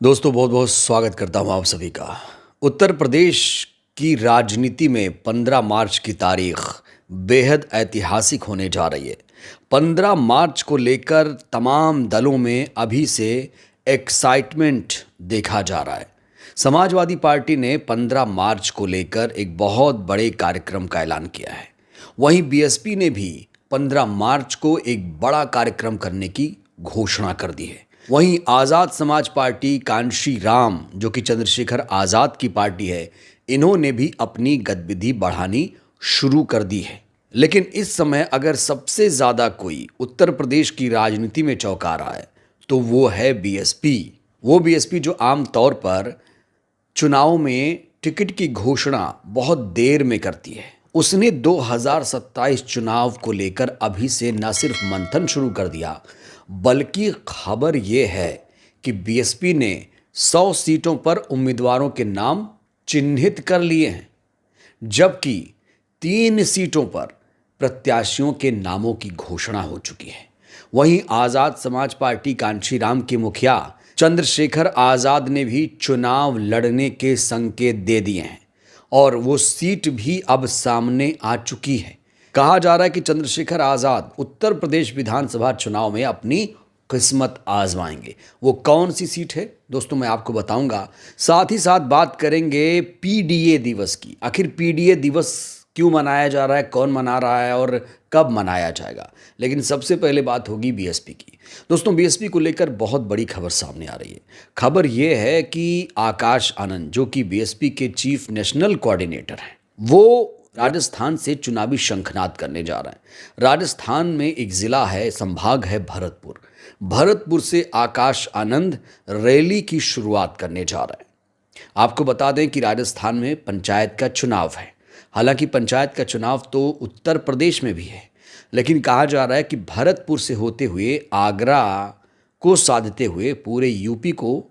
दोस्तों बहुत बहुत स्वागत करता हूं आप सभी का। उत्तर प्रदेश की राजनीति में 15 मार्च की तारीख बेहद ऐतिहासिक होने जा रही है। 15 मार्च को लेकर तमाम दलों में अभी से एक्साइटमेंट देखा जा रहा है। समाजवादी पार्टी ने 15 मार्च को लेकर एक बहुत बड़े कार्यक्रम का ऐलान किया है। वहीं बीएसपी ने भी 15 मार्च को एक बड़ा कार्यक्रम करने की घोषणा कर दी है। वहीं आज़ाद समाज पार्टी कांशी राम, जो कि चंद्रशेखर आज़ाद की पार्टी है, इन्होंने भी अपनी गतिविधि बढ़ानी शुरू कर दी है। लेकिन इस समय अगर सबसे ज़्यादा कोई उत्तर प्रदेश की राजनीति में चौंका रहा है तो वो है बीएसपी। वो बीएसपी जो आम तौर पर चुनाव में टिकट की घोषणा बहुत देर में करती है, उसने 2027 चुनाव को लेकर अभी से न सिर्फ मंथन शुरू कर दिया, बल्कि खबर ये है कि बीएसपी ने 100 सीटों पर उम्मीदवारों के नाम चिन्हित कर लिए हैं, जबकि 3 सीटों पर प्रत्याशियों के नामों की घोषणा हो चुकी है। वहीं आज़ाद समाज पार्टी कांशीराम के मुखिया चंद्रशेखर आज़ाद ने भी चुनाव लड़ने के संकेत दे दिए हैं और वो सीट भी अब सामने आ चुकी है। कहा जा रहा है कि चंद्रशेखर आज़ाद उत्तर प्रदेश विधानसभा चुनाव में अपनी किस्मत आजमाएंगे। वो कौन सी सीट है दोस्तों, मैं आपको बताऊंगा। साथ ही साथ बात करेंगे पीडीए दिवस की। आखिर पीडीए दिवस क्यों मनाया जा रहा है, कौन मना रहा है और कब मनाया जाएगा। लेकिन सबसे पहले बात होगी बीएसपी की। दोस्तों, बीएसपी को लेकर बहुत बड़ी खबर सामने आ रही है। खबर यह है कि आकाश आनंद, जो कि बीएसपी के चीफ नेशनल कोऑर्डिनेटर हैं, वो राजस्थान से चुनावी शंखनाद करने जा रहे हैं। राजस्थान में एक ज़िला है, संभाग है भरतपुर। भरतपुर से आकाश आनंद रैली की शुरुआत करने जा रहे हैं। आपको बता दें कि राजस्थान में पंचायत का चुनाव है। हालांकि पंचायत का चुनाव तो उत्तर प्रदेश में भी है, लेकिन कहा जा रहा है कि भरतपुर से होते हुए आगरा को साधते हुए पूरे यूपी को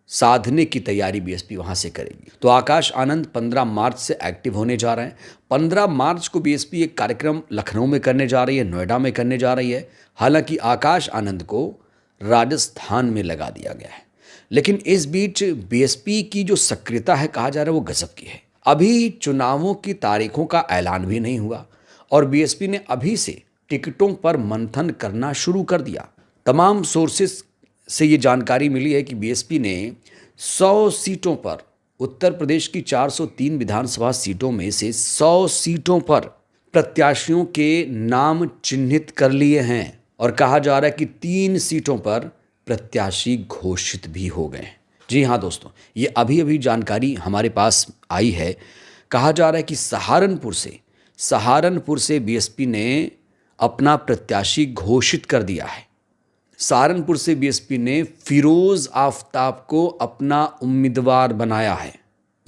साधने की तैयारी बीएसपी वहां से करेगी। तो आकाश आनंद 15 मार्च से एक्टिव होने जा रहे हैं। 15 मार्च को बीएसपी एक कार्यक्रम लखनऊ में करने जा रही है, नोएडा में करने जा रही है। हालांकि आकाश आनंद को राजस्थान में लगा दिया गया है। लेकिन इस बीच बीएसपी की जो सक्रियता है, कहा जा रहा है वो गजब की है। अभी चुनावों की तारीखों का ऐलान भी नहीं हुआ और बीएसपी ने अभी से टिकटों पर मंथन करना शुरू कर दिया। तमाम सोर्सेस से ये जानकारी मिली है कि बीएसपी ने 100 सीटों पर, उत्तर प्रदेश की 403 विधानसभा सीटों में से 100 सीटों पर प्रत्याशियों के नाम चिन्हित कर लिए हैं और कहा जा रहा है कि 3 सीटों पर प्रत्याशी घोषित भी हो गए। जी हाँ दोस्तों, ये अभी अभी जानकारी हमारे पास आई है। कहा जा रहा है कि सहारनपुर से बीएसपी ने अपना प्रत्याशी घोषित कर दिया है। सहारनपुर से बीएसपी ने फिरोज आफ्ताब को अपना उम्मीदवार बनाया है।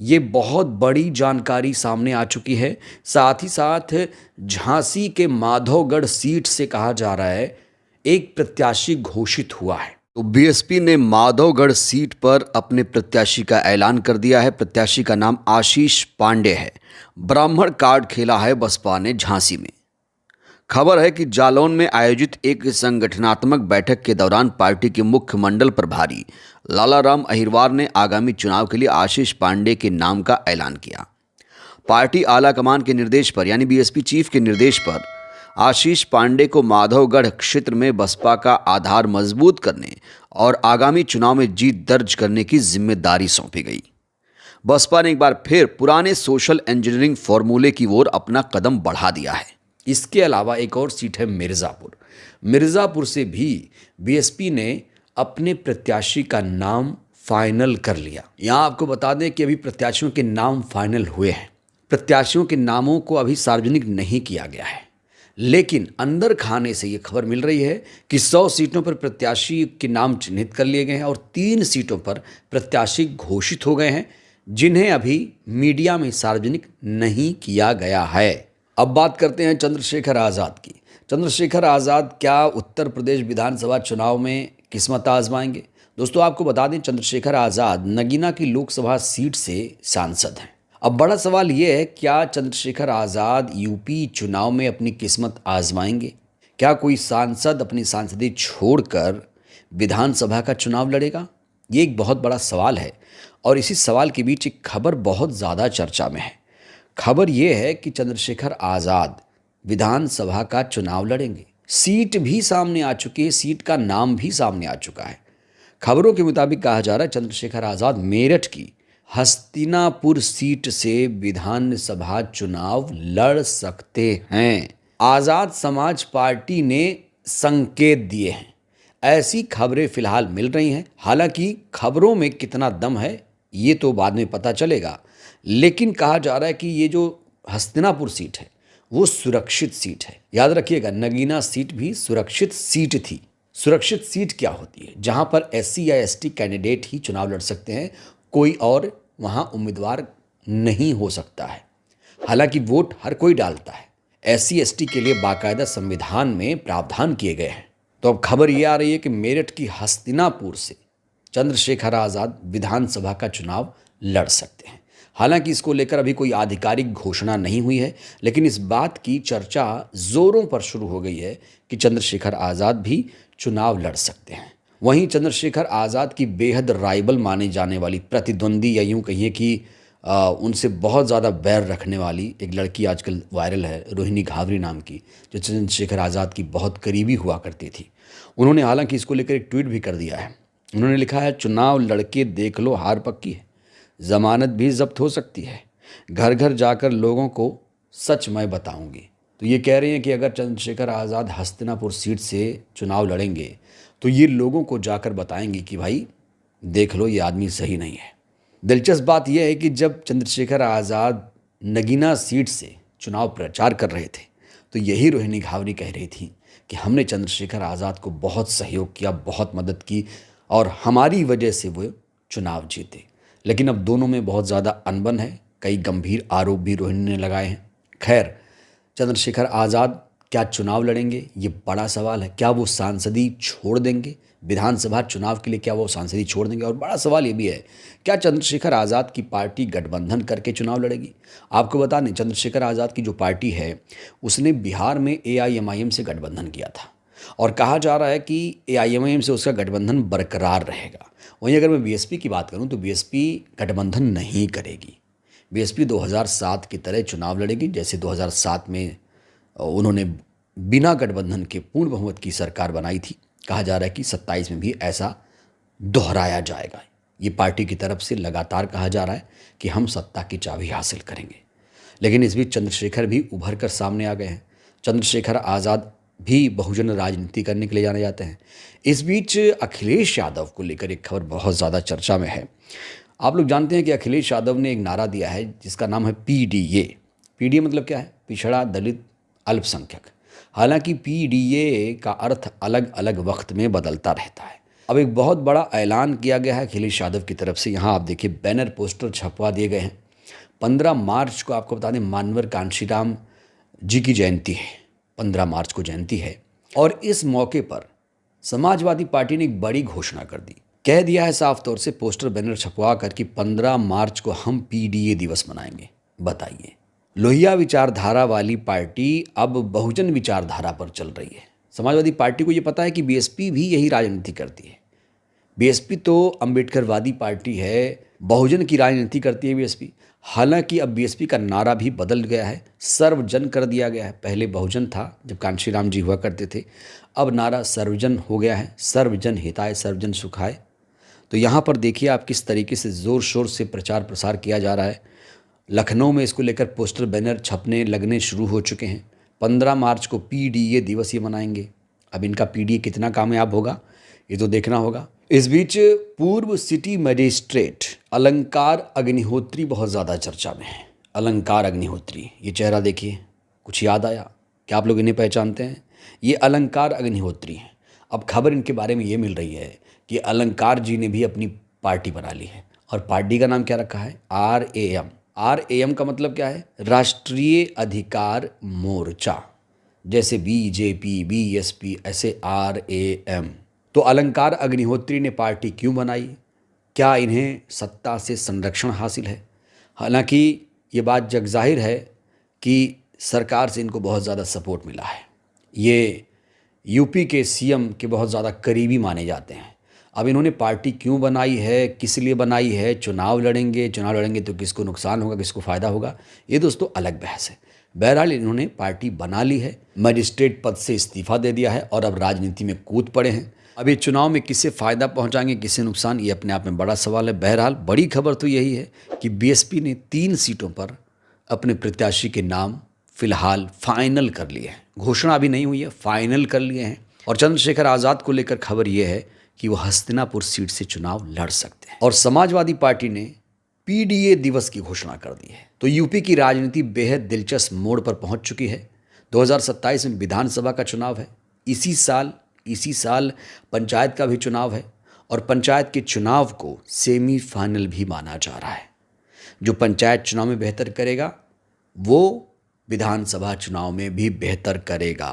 ये बहुत बड़ी जानकारी सामने आ चुकी है। साथ ही साथ झांसी के माधवगढ़ सीट से कहा जा रहा है एक प्रत्याशी घोषित हुआ है। तो बीएसपी ने माधवगढ़ सीट पर अपने प्रत्याशी का ऐलान कर दिया है। प्रत्याशी का नाम आशीष पांडे है। ब्राह्मण कार्ड खेला है बसपा ने झांसी में। खबर है कि जालौन में आयोजित एक संगठनात्मक बैठक के दौरान पार्टी के मुख्य मंडल प्रभारी लालाराम अहिरवार ने आगामी चुनाव के लिए आशीष पांडे के नाम का ऐलान किया। पार्टी आलाकमान के निर्देश पर, यानी बीएसपी चीफ के निर्देश पर, आशीष पांडे को माधवगढ़ क्षेत्र में बसपा का आधार मजबूत करने और आगामी चुनाव में जीत दर्ज करने की जिम्मेदारी सौंपी गई। बसपा ने एक बार फिर पुराने सोशल इंजीनियरिंग फॉर्मूले की ओर अपना कदम बढ़ा दिया है। इसके अलावा एक और सीट है मिर्ज़ापुर। मिर्ज़ापुर से भी बीएसपी ने अपने प्रत्याशी का नाम फाइनल कर लिया। यहाँ आपको बता दें कि अभी प्रत्याशियों के नाम फाइनल हुए हैं। प्रत्याशियों के नामों को अभी सार्वजनिक नहीं किया गया है, लेकिन अंदर खाने से ये खबर मिल रही है कि 100 सीटों पर प्रत्याशी के नाम चिन्हित कर लिए गए हैं और 3 सीटों पर प्रत्याशी घोषित हो गए हैं, जिन्हें अभी मीडिया में सार्वजनिक नहीं किया गया है। अब बात करते हैं चंद्रशेखर आज़ाद की। चंद्रशेखर आज़ाद क्या उत्तर प्रदेश विधानसभा चुनाव में किस्मत आजमाएंगे? दोस्तों, आपको बता दें चंद्रशेखर आज़ाद नगीना की लोकसभा सीट से सांसद हैं। अब बड़ा सवाल ये है, क्या चंद्रशेखर आज़ाद यूपी चुनाव में अपनी किस्मत आजमाएंगे? क्या कोई सांसद अपनी सांसदी छोड़कर विधानसभा का चुनाव लड़ेगा? ये एक बहुत बड़ा सवाल है और इसी सवाल के बीच एक खबर बहुत ज़्यादा चर्चा में है। खबर ये है कि चंद्रशेखर आज़ाद विधानसभा का चुनाव लड़ेंगे। सीट भी सामने आ चुकी है, सीट का नाम भी सामने आ चुका है। खबरों के मुताबिक कहा जा रहा है चंद्रशेखर आज़ाद मेरठ की हस्तिनापुर सीट से विधानसभा चुनाव लड़ सकते हैं। आज़ाद समाज पार्टी ने संकेत दिए हैं। ऐसी खबरें फिलहाल मिल रही हैं। हालांकि खबरों में कितना दम है ये तो बाद में पता चलेगा, लेकिन कहा जा रहा है कि ये जो हस्तिनापुर सीट है वो सुरक्षित सीट है। याद रखिएगा, नगीना सीट भी सुरक्षित सीट थी। सुरक्षित सीट क्या होती है? जहां पर एससी या एसटी कैंडिडेट ही चुनाव लड़ सकते हैं, कोई और वहां उम्मीदवार नहीं हो सकता है। हालांकि वोट हर कोई डालता है। एससी एसटी के लिए बाकायदा संविधान में प्रावधान किए गए हैं। तो अब खबर ये आ रही है कि मेरठ की हस्तिनापुर से चंद्रशेखर आज़ाद विधानसभा का चुनाव लड़ सकते हैं। हालांकि इसको लेकर अभी कोई आधिकारिक घोषणा नहीं हुई है, लेकिन इस बात की चर्चा जोरों पर शुरू हो गई है कि चंद्रशेखर आज़ाद भी चुनाव लड़ सकते हैं। वहीं चंद्रशेखर आज़ाद की बेहद राइवल मानी जाने वाली प्रतिद्वंदी, या यूँ कहिए कि उनसे बहुत ज़्यादा बैर रखने वाली एक लड़की आजकल वायरल है, रोहिणी घावरी नाम की, जो चंद्रशेखर आज़ाद की बहुत करीबी हुआ करती थी। उन्होंने हालांकि इसको लेकर एक ट्वीट भी कर दिया है। उन्होंने लिखा है, चुनाव लड़के देख लो, हार पक्की है, ज़मानत भी जब्त हो सकती है, घर घर जाकर लोगों को सच मैं बताऊंगी। तो ये कह रहे हैं कि अगर चंद्रशेखर आज़ाद हस्तिनापुर सीट से चुनाव लड़ेंगे तो ये लोगों को जाकर बताएंगे कि भाई देख लो, ये आदमी सही नहीं है। दिलचस्प बात यह है कि जब चंद्रशेखर आज़ाद नगीना सीट से चुनाव प्रचार कर रहे थे तो यही रोहिणी घावरी कह रही थी कि हमने चंद्रशेखर आज़ाद को बहुत सहयोग किया, बहुत मदद की और हमारी वजह से वो चुनाव जीते। लेकिन अब दोनों में बहुत ज़्यादा अनबन है। कई गंभीर आरोप भी रोहिणी ने लगाए हैं। खैर, चंद्रशेखर आज़ाद क्या चुनाव लड़ेंगे, ये बड़ा सवाल है। क्या वो सांसदी छोड़ देंगे? विधानसभा चुनाव के लिए क्या वो सांसदी छोड़ देंगे? और बड़ा सवाल ये भी है, क्या चंद्रशेखर आज़ाद की पार्टी गठबंधन करके चुनाव लड़ेगी? आपको बता दें, चंद्रशेखर आज़ाद की जो पार्टी है उसने बिहार में एआईएमआईएम से गठबंधन किया था और कहा जा रहा है कि एआईएमआईएम से उसका गठबंधन बरकरार रहेगा। वहीं अगर मैं बीएसपी की बात करूं तो बीएसपी गठबंधन नहीं करेगी। बीएसपी 2007 की तरह चुनाव लड़ेगी, जैसे 2007 में उन्होंने बिना गठबंधन के पूर्ण बहुमत की सरकार बनाई थी। कहा जा रहा है कि 27 में भी ऐसा दोहराया जाएगा। ये पार्टी की तरफ से लगातार कहा जा रहा है कि हम सत्ता की चाबी हासिल करेंगे। लेकिन इस बीच चंद्रशेखर भी उभर कर सामने आ गए हैं। चंद्रशेखर आज़ाद भी बहुजन राजनीति करने के लिए जाने जाते हैं। इस बीच अखिलेश यादव को लेकर एक खबर बहुत ज़्यादा चर्चा में है। आप लोग जानते हैं कि अखिलेश यादव ने एक नारा दिया है जिसका नाम है पीडीए। पीडीए मतलब क्या है? पिछड़ा, दलित, अल्पसंख्यक। हालांकि पीडीए का अर्थ अलग अलग वक्त में बदलता रहता है। अब एक बहुत बड़ा ऐलान किया गया है अखिलेश यादव की तरफ से। यहाँ आप देखिए, बैनर पोस्टर छपवा दिए गए हैं। 15 मार्च को आपको बता दें मानवर कांशीराम जी की जयंती है। 15 मार्च को जयंती है और इस मौके पर समाजवादी पार्टी ने एक बड़ी घोषणा कर दी। कह दिया है साफ तौर से, पोस्टर बैनर छपवा कर कि 15 मार्च को हम पीडीए दिवस मनाएंगे। बताइए, लोहिया विचारधारा वाली पार्टी अब बहुजन विचारधारा पर चल रही है। समाजवादी पार्टी को ये पता है कि बीएसपी भी यही राजनीति करती है। बीएसपी तो अंबेडकरवादी पार्टी है, बहुजन की राजनीति करती है बीएसपी। हालांकि अब बीएसपी का नारा भी बदल गया है, सर्वजन कर दिया गया है। पहले बहुजन था जब कांशीराम जी हुआ करते थे, अब नारा सर्वजन हो गया है, सर्वजन हिताय सर्वजन सुखाय। तो यहाँ पर देखिए आप किस तरीके से ज़ोर शोर से प्रचार प्रसार किया जा रहा है। लखनऊ में इसको लेकर पोस्टर बैनर छपने लगने शुरू हो चुके हैं। 15 मार्च को पीडीए दिवस ये मनाएंगे। अब इनका पीडीए कितना कामयाब होगा ये तो देखना होगा। इस बीच पूर्व सिटी मजिस्ट्रेट अलंकार अग्निहोत्री बहुत ज़्यादा चर्चा में है। अलंकार अग्निहोत्री, ये चेहरा देखिए, कुछ याद आया क्या? आप लोग इन्हें पहचानते हैं? ये अलंकार अग्निहोत्री हैं। अब खबर इनके बारे में ये मिल रही है कि अलंकार जी ने भी अपनी पार्टी बना ली है और पार्टी का नाम क्या रखा है? RAM। RAM का मतलब क्या है? राष्ट्रीय अधिकार मोर्चा। जैसे बीजेपी, बीएसपी, ऐसे RAM। तो अलंकार अग्निहोत्री ने पार्टी क्यों बनाई? क्या इन्हें सत्ता से संरक्षण हासिल है? हालांकि ये बात जगजाहिर है कि सरकार से इनको बहुत ज़्यादा सपोर्ट मिला है। ये यूपी के सीएम के बहुत ज़्यादा करीबी माने जाते हैं। अब इन्होंने पार्टी क्यों बनाई है, किस लिए बनाई है, चुनाव लड़ेंगे तो किसको नुकसान होगा, किसको फ़ायदा होगा, ये दोस्तों अलग बहस है। बहरहाल इन्होंने पार्टी बना ली है, मजिस्ट्रेट पद से इस्तीफा दे दिया है और अब राजनीति में कूद पड़े हैं। अब ये चुनाव में किसे फ़ायदा पहुंचाएंगे, किसे नुकसान, ये अपने आप में बड़ा सवाल है। बहरहाल बड़ी खबर तो यही है कि बीएसपी ने 3 सीटों पर अपने प्रत्याशी के नाम फिलहाल फाइनल कर लिए हैं। घोषणा अभी नहीं हुई है, फाइनल कर लिए हैं। और चंद्रशेखर आज़ाद को लेकर खबर यह है कि वो हस्तिनापुर सीट से चुनाव लड़ सकते हैं। और समाजवादी पार्टी ने पीडीए दिवस की घोषणा कर दी है। तो यूपी की राजनीति बेहद दिलचस्प मोड़ पर पहुंच चुकी है। 2027 में विधानसभा का चुनाव है। इसी साल पंचायत का भी चुनाव है और पंचायत के चुनाव को सेमीफाइनल भी माना जा रहा है। जो पंचायत चुनाव में बेहतर करेगा वो विधानसभा चुनाव में भी बेहतर करेगा।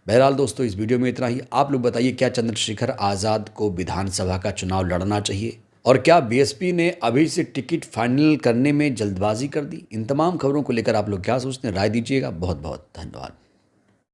बहरहाल दोस्तों, इस वीडियो में इतना ही। आप लोग बताइए, क्या चंद्रशेखर आज़ाद को विधानसभा का चुनाव लड़ना चाहिए और क्या बीएसपी ने अभी से टिकट फाइनल करने में जल्दबाजी कर दी? इन तमाम खबरों को लेकर आप लोग क्या सोचते हैं, राय दीजिएगा। बहुत बहुत धन्यवाद।